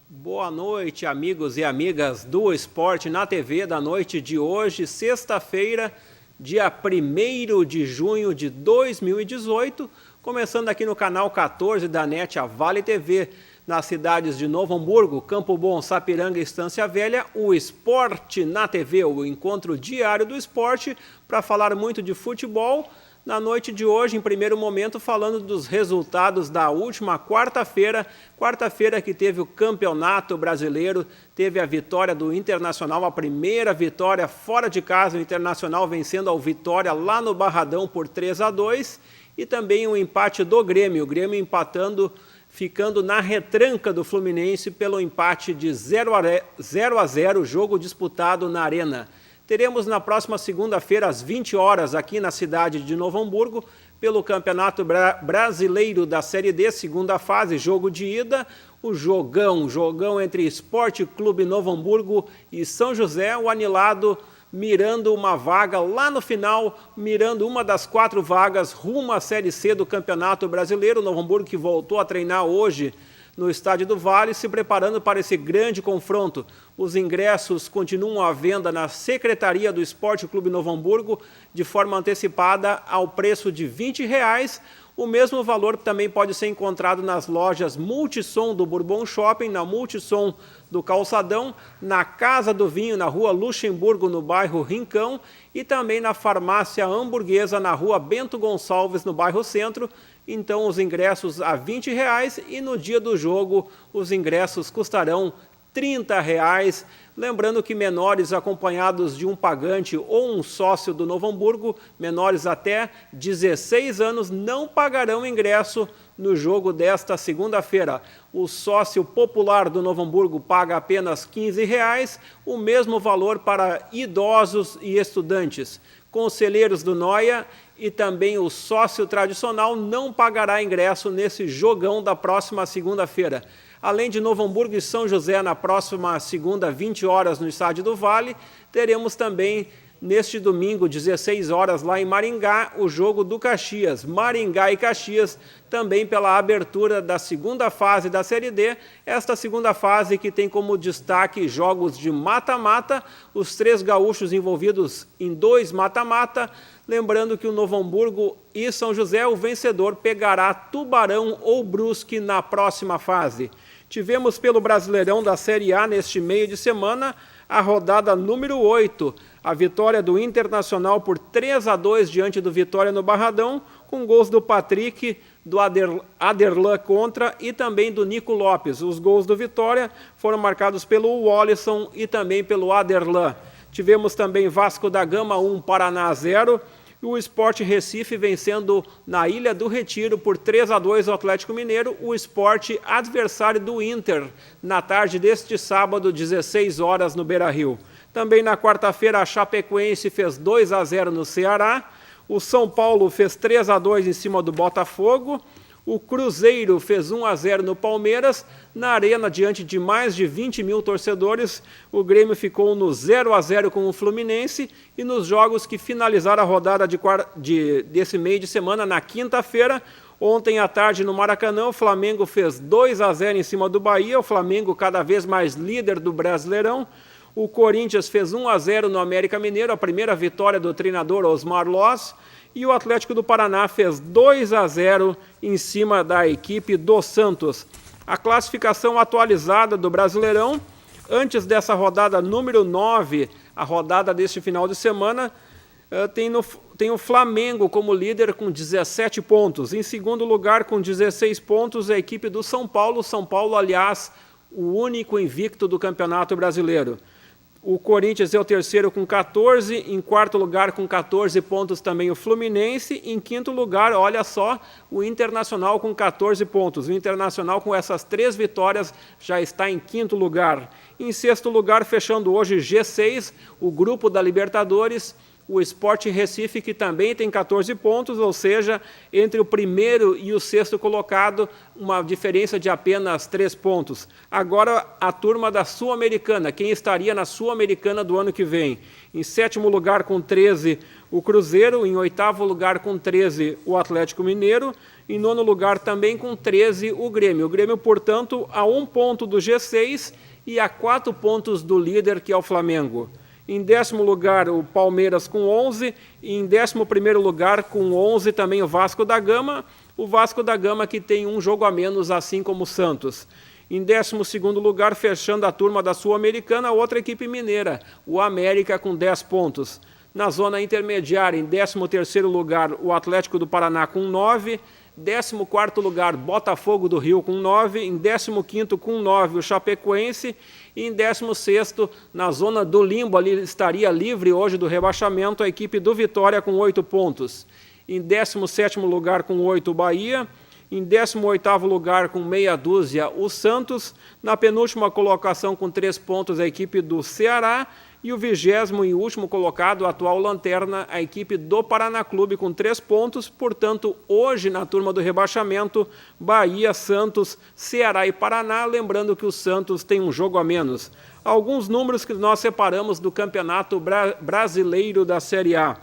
Boa noite, amigos e amigas do Esporte na TV da noite de hoje, sexta-feira, dia 1º de junho de 2018, começando aqui no canal 14 da NET, a Vale TV, nas cidades de Novo Hamburgo, Campo Bom, Sapiranga e Estância Velha, o Esporte na TV, o encontro diário do esporte, para falar muito de futebol. Na noite de hoje, em primeiro momento, falando dos resultados da última quarta-feira que teve o Campeonato Brasileiro, teve a vitória do Internacional, a primeira vitória fora de casa, o Internacional vencendo ao Vitória lá no Barradão por 3-2, e também o empate do Grêmio, o Grêmio empatando, ficando na retranca do Fluminense pelo empate de 0-0, jogo disputado na Arena. Teremos na próxima segunda-feira, às 20 horas, aqui na cidade de Novo Hamburgo, pelo Campeonato Brasileiro da Série D, segunda fase, jogo de ida, o jogão entre Esporte Clube Novo Hamburgo e São José, o anilado mirando uma vaga lá no final, mirando uma das 4 vagas rumo à Série C do Campeonato Brasileiro. Novo Hamburgo que voltou a treinar hoje no Estádio do Vale, se preparando para esse grande confronto. Os ingressos continuam à venda na Secretaria do Esporte Clube Novo Hamburgo, de forma antecipada ao preço de R$20. O mesmo valor também pode ser encontrado nas lojas Multissom do Bourbon Shopping, na Multissom do Calçadão, na Casa do Vinho, na Rua Luxemburgo, no bairro Rincão, e também na Farmácia Hamburguesa, na Rua Bento Gonçalves, no bairro Centro. Então, os ingressos a R$20 e no dia do jogo os ingressos custarão R$30. Lembrando que menores acompanhados de um pagante ou um sócio do Novo Hamburgo, menores até 16 anos, não pagarão ingresso no jogo desta segunda-feira. O sócio popular do Novo Hamburgo paga apenas R$15, o mesmo valor para idosos e estudantes. Conselheiros do Noia e também o sócio tradicional não pagará ingresso nesse jogão da próxima segunda-feira. Além de Novo Hamburgo e São José, na próxima segunda, 20 horas, no Estádio do Vale, teremos também, neste domingo, 16 horas, lá em Maringá, o jogo do Caxias. Maringá e Caxias, também pela abertura da segunda fase da Série D. Esta segunda fase que tem como destaque jogos de mata-mata, os 3 gaúchos envolvidos em 2 mata-mata. Lembrando que o Novo Hamburgo e São José, o vencedor pegará Tubarão ou Brusque na próxima fase. Tivemos pelo Brasileirão da Série A neste meio de semana a rodada número 8, a vitória do Internacional por 3-2 diante do Vitória no Barradão, com gols do Patrick, do Aderlan contra e também do Nico Lopes. Os gols do Vitória foram marcados pelo Wallison e também pelo Aderlan. Tivemos também Vasco da Gama 1, Paraná 0, e o Sport Recife vencendo na Ilha do Retiro por 3-2 o Atlético Mineiro, o Sport adversário do Inter, na tarde deste sábado, 16 horas no Beira-Rio. Também na quarta-feira, a Chapecoense fez 2-0 no Ceará, o São Paulo fez 3-2 em cima do Botafogo, o Cruzeiro fez 1-0 no Palmeiras, na Arena, diante de mais de 20 mil torcedores. O Grêmio ficou no 0-0 com o Fluminense, e nos jogos que finalizaram a rodada desse meio de semana, na quinta-feira, ontem à tarde no Maracanã, o Flamengo fez 2-0 em cima do Bahia, o Flamengo cada vez mais líder do Brasileirão. O Corinthians fez 1-0 no América Mineiro, a primeira vitória do treinador Osmar Loz. E o Atlético do Paraná fez 2-0 em cima da equipe do Santos. A classificação atualizada do Brasileirão, antes dessa rodada número 9, a rodada deste final de semana, tem o Flamengo como líder com 17 pontos. Em segundo lugar, com 16 pontos, a equipe do São Paulo. São Paulo, aliás, o único invicto do Campeonato Brasileiro. O Corinthians é o terceiro com 14, em quarto lugar com 14 pontos também o Fluminense, em quinto lugar, olha só, o Internacional com 14 pontos. O Internacional com essas 3 vitórias já está em quinto lugar. Em sexto lugar, fechando hoje G6, o grupo da Libertadores, o Sport Recife, que também tem 14 pontos, ou seja, entre o primeiro e o sexto colocado, uma diferença de apenas 3 pontos. Agora, a turma da Sul-Americana, quem estaria na Sul-Americana do ano que vem? Em sétimo lugar, com 13, o Cruzeiro. Em oitavo lugar, com 13, o Atlético Mineiro. Em nono lugar, também com 13, o Grêmio. O Grêmio, portanto, a 1 ponto do G6 e a 4 pontos do líder, que é o Flamengo. Em 10º lugar, o Palmeiras com 11. E em 11º lugar, com 11, também o Vasco da Gama. O Vasco da Gama que tem um jogo a menos, assim como o Santos. Em 12º lugar, fechando a turma da Sul-Americana, outra equipe mineira, o América, com 10 pontos. Na zona intermediária, em 13º lugar, o Atlético do Paraná com 9. 14º lugar, Botafogo do Rio com 9. Em 15º com 9, o Chapecoense. E em 16º, na zona do limbo, ali estaria livre hoje do rebaixamento, a equipe do Vitória com 8 pontos. Em 17º lugar, com 8, o Bahia. Em 18º lugar, com meia dúzia, o Santos. Na penúltima colocação, com 3 pontos, a equipe do Ceará. E o 20º e último colocado, a atual lanterna, a equipe do Paraná Clube, com 3 pontos. Portanto, hoje, na turma do rebaixamento, Bahia, Santos, Ceará e Paraná. Lembrando que o Santos tem um jogo a menos. Alguns números que nós separamos do Campeonato Brasileiro da Série A.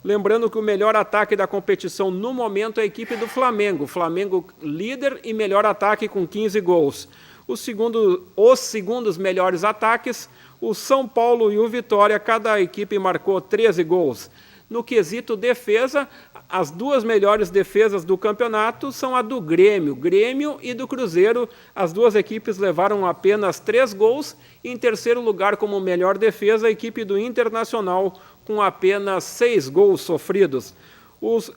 Lembrando que o melhor ataque da competição no momento é a equipe do Flamengo. Flamengo líder e melhor ataque com 15 gols. Os segundos melhores ataques, o São Paulo e o Vitória, cada equipe marcou 13 gols. No quesito defesa, as duas melhores defesas do campeonato são a do Grêmio e do Cruzeiro. As duas equipes levaram apenas 3 gols. E em terceiro lugar, como melhor defesa, a equipe do Internacional, com apenas 6 gols sofridos.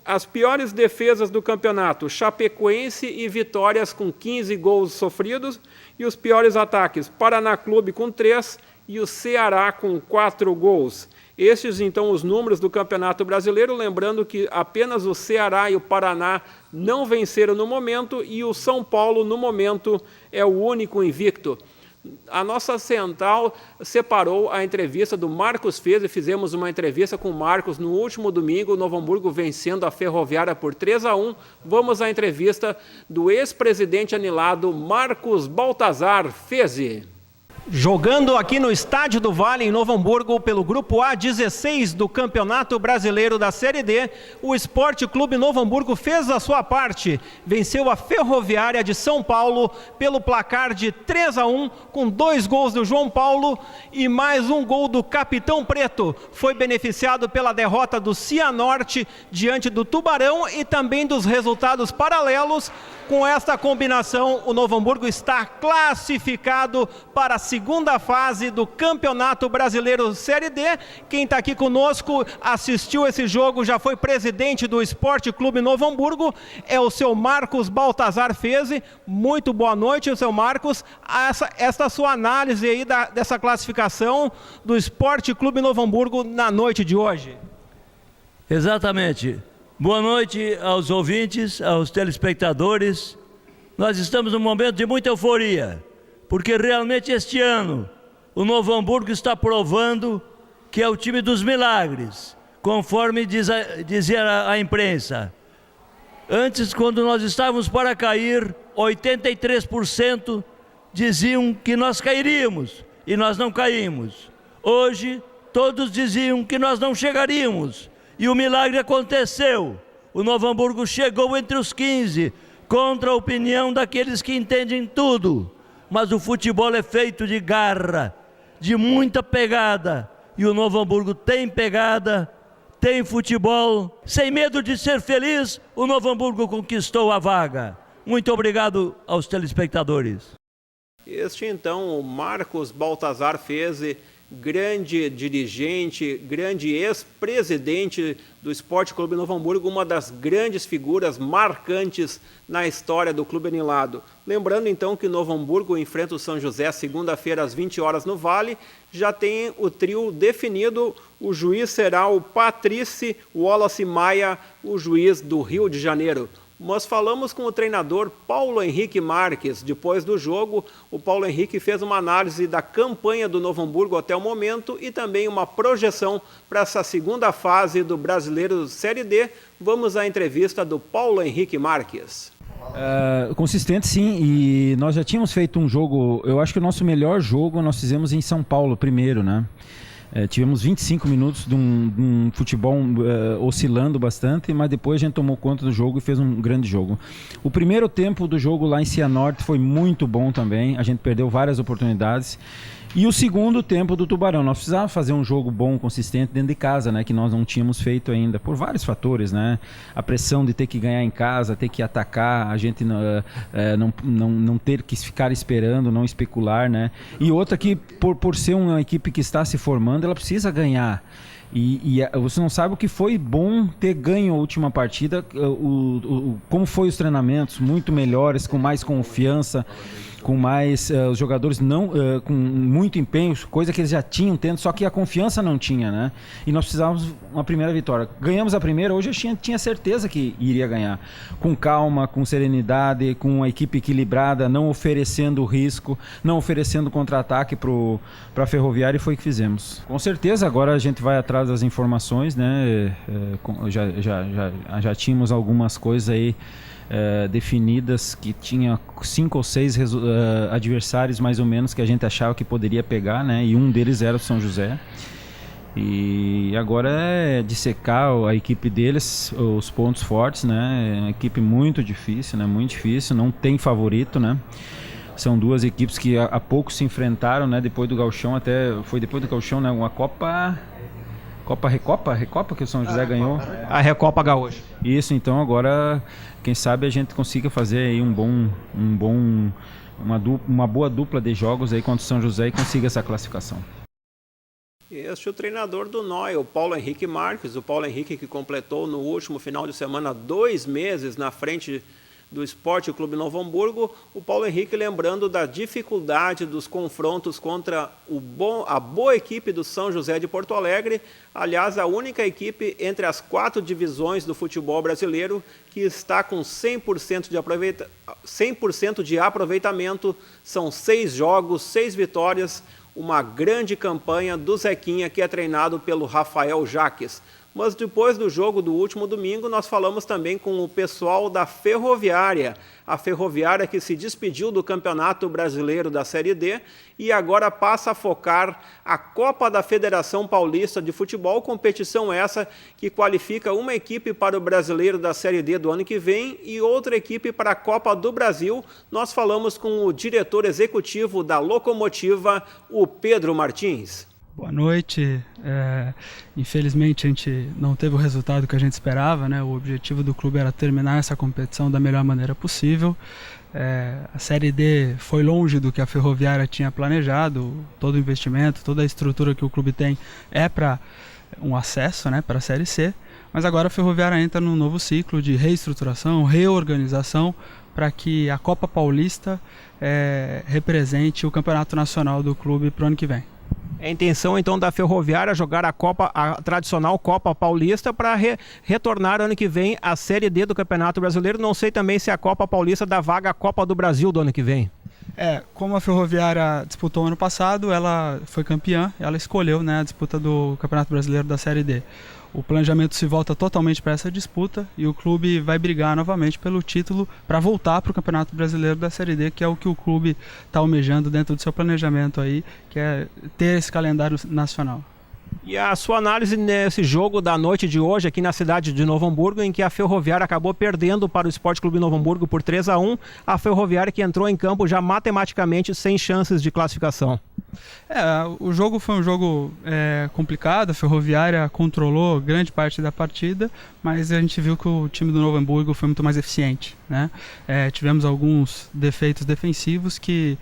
As piores defesas do campeonato, Chapecoense e Vitórias com 15 gols sofridos. E os piores ataques, Paraná Clube com 3 e o Ceará com 4 gols. Estes, então, os números do Campeonato Brasileiro, lembrando que apenas o Ceará e o Paraná não venceram no momento e o São Paulo, no momento, é o único invicto. A nossa central separou a entrevista do Marcos Fez, e fizemos uma entrevista com o Marcos no último domingo, o Novo Hamburgo vencendo a Ferroviária por 3-1. Vamos à entrevista do ex-presidente anilado Marcos Baltazar Fez. Jogando aqui no Estádio do Vale, em Novo Hamburgo, pelo Grupo A16 do Campeonato Brasileiro da Série D, o Esporte Clube Novo Hamburgo fez a sua parte. Venceu a Ferroviária de São Paulo pelo placar de 3-1, com 2 gols do João Paulo e mais um gol do Capitão Preto. Foi beneficiado pela derrota do Cianorte diante do Tubarão e também dos resultados paralelos. Com esta combinação, o Novo Hamburgo está classificado para a segunda fase do Campeonato Brasileiro Série D. Quem está aqui conosco, assistiu esse jogo, já foi presidente do Esporte Clube Novo Hamburgo, é o seu Marcos Baltazar Feze. Muito boa noite, seu Marcos. Esta sua análise aí dessa classificação do Esporte Clube Novo Hamburgo na noite de hoje. Exatamente. Boa noite aos ouvintes, aos telespectadores. Nós estamos num momento de muita euforia, porque realmente este ano o Novo Hamburgo está provando que é o time dos milagres, conforme dizia a imprensa. Antes, quando nós estávamos para cair, 83% diziam que nós cairíamos, e nós não caímos. Hoje, todos diziam que nós não chegaríamos. E o milagre aconteceu. O Novo Hamburgo chegou entre os 15, contra a opinião daqueles que entendem tudo. Mas o futebol é feito de garra, de muita pegada. E o Novo Hamburgo tem pegada, tem futebol. Sem medo de ser feliz, o Novo Hamburgo conquistou a vaga. Muito obrigado aos telespectadores. Este, então, o Marcos Baltazar Feze, grande dirigente, grande ex-presidente do Esporte Clube Novo Hamburgo, uma das grandes figuras marcantes na história do clube anilado. Lembrando então que Novo Hamburgo enfrenta o São José segunda-feira às 20 horas no Vale, já tem o trio definido, o juiz será o Patrice Wallace Maia, o juiz do Rio de Janeiro. Nós falamos com o treinador Paulo Henrique Marques. Depois do jogo, o Paulo Henrique fez uma análise da campanha do Novo Hamburgo até o momento e também uma projeção para essa segunda fase do Brasileiro Série D. Vamos à entrevista do Paulo Henrique Marques. Consistente, sim, e nós já tínhamos feito um jogo, eu acho que o nosso melhor jogo nós fizemos em São Paulo primeiro, né? Tivemos 25 minutos de um futebol oscilando bastante, mas depois a gente tomou conta do jogo e fez um grande jogo. O primeiro tempo do jogo lá em Cianorte foi muito bom também, a gente perdeu várias oportunidades. E o segundo tempo do Tubarão, nós precisávamos fazer um jogo bom, consistente dentro de casa, né, que nós não tínhamos feito ainda, por vários fatores, né? A pressão de ter que ganhar em casa, ter que atacar, a gente não ter que ficar esperando, não especular, né? E outra que, por ser uma equipe que está se formando, ela precisa ganhar. E você não sabe o que foi bom ter ganho a última partida, como foi os treinamentos, muito melhores, com mais confiança, com mais os jogadores com muito empenho, coisa que eles já tinham tendo, só que a confiança não tinha, né? E nós precisávamos uma primeira vitória. Ganhamos a primeira, hoje eu tinha certeza que iria ganhar. Com calma, com serenidade, com uma equipe equilibrada, não oferecendo risco, não oferecendo contra-ataque para a Ferroviária, e foi o que fizemos. Com certeza, agora a gente vai atrás das informações, né? Já tínhamos algumas coisas aí definidas, que tinha 5 ou 6 adversários mais ou menos que a gente achava que poderia pegar, né? E um deles era o São José. E agora é dissecar a equipe deles, os pontos fortes, né? É uma equipe muito difícil, né? Muito difícil, não tem favorito, né? São duas equipes que há pouco se enfrentaram, né? Depois do Gauchão, foi depois do Gauchão, né? Uma Recopa que o São José ganhou. A Recopa Gaúcha. Isso, então agora, quem sabe a gente consiga fazer aí uma boa dupla de jogos aí contra o São José e consiga essa classificação. Este é o treinador do NOI, o Paulo Henrique Marques. O Paulo Henrique que completou no último final de semana 2 meses na frente do Esporte Clube Novo Hamburgo. O Paulo Henrique lembrando da dificuldade dos confrontos contra a boa equipe do São José de Porto Alegre. Aliás, a única equipe entre as 4 divisões do futebol brasileiro que está com 100% de aproveitamento. São 6 jogos, 6 vitórias, uma grande campanha do Zequinha, que é treinado pelo Rafael Jaques. Mas depois do jogo do último domingo, nós falamos também com o pessoal da Ferroviária. A Ferroviária que se despediu do Campeonato Brasileiro da Série D e agora passa a focar a Copa da Federação Paulista de Futebol, competição essa que qualifica uma equipe para o Brasileiro da Série D do ano que vem e outra equipe para a Copa do Brasil. Nós falamos com o diretor executivo da Locomotiva, o Pedro Martins. Boa noite. Infelizmente a gente não teve o resultado que a gente esperava, né? O objetivo do clube era terminar essa competição da melhor maneira possível. A Série D foi longe do que a Ferroviária tinha planejado. Todo o investimento, toda a estrutura que o clube tem é para um acesso, né, para a Série C. Mas agora a Ferroviária entra num novo ciclo de reestruturação, reorganização, para que a Copa Paulista represente o campeonato nacional do clube para o ano que vem. É a intenção, então, da Ferroviária jogar a tradicional Copa Paulista para retornar ano que vem à Série D do Campeonato Brasileiro. Não sei também se a Copa Paulista dá vaga à Copa do Brasil do ano que vem. Como a Ferroviária disputou ano passado, ela foi campeã, ela escolheu, né, a disputa do Campeonato Brasileiro da Série D. O planejamento se volta totalmente para essa disputa e o clube vai brigar novamente pelo título para voltar para o Campeonato Brasileiro da Série D, que é o que o clube está almejando dentro do seu planejamento aí, que é ter esse calendário nacional. E a sua análise nesse jogo da noite de hoje aqui na cidade de Novo Hamburgo, em que a Ferroviária acabou perdendo para o Esporte Clube Novo Hamburgo por 3-1, a Ferroviária que entrou em campo já matematicamente sem chances de classificação. O jogo foi um jogo complicado, a Ferroviária controlou grande parte da partida, mas a gente viu que o time do Novo Hamburgo foi muito mais eficiente, né? Tivemos alguns defeitos defensivos que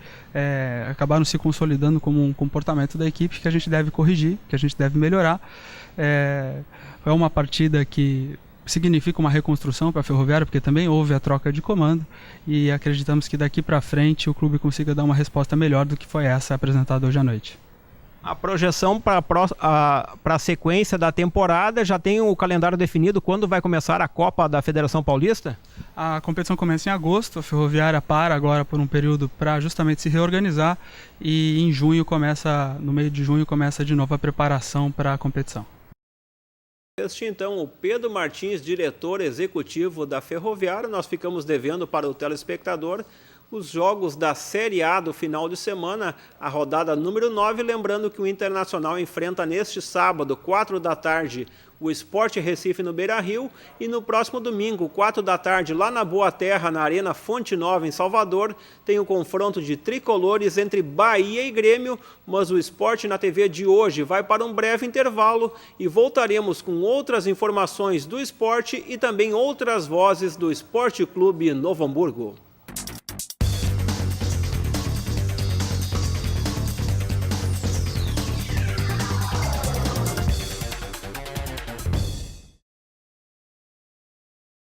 acabaram se consolidando como um comportamento da equipe que a gente deve corrigir, que a gente deve melhorar. É uma partida que significa uma reconstrução para a Ferroviária, porque também houve a troca de comando e acreditamos que daqui para frente o clube consiga dar uma resposta melhor do que foi essa apresentada hoje à noite. A projeção para a sequência da temporada, já tem o calendário definido quando vai começar a Copa da Federação Paulista? A competição começa em agosto, a Ferroviária para agora por um período para justamente se reorganizar e em junho no meio de junho começa de novo a preparação para a competição. Este então o Pedro Martins, diretor executivo da Ferroviária. Nós ficamos devendo para o telespectador os jogos da Série A do final de semana, a rodada número 9, lembrando que o Internacional enfrenta neste sábado, 4 da tarde, o Sport Recife no Beira-Rio, e no próximo domingo, 4 da tarde, lá na Boa Terra, na Arena Fonte Nova, em Salvador, tem o confronto de tricolores entre Bahia e Grêmio, mas o Sport na TV de hoje vai para um breve intervalo e voltaremos com outras informações do esporte e também outras vozes do Esporte Clube Novo Hamburgo.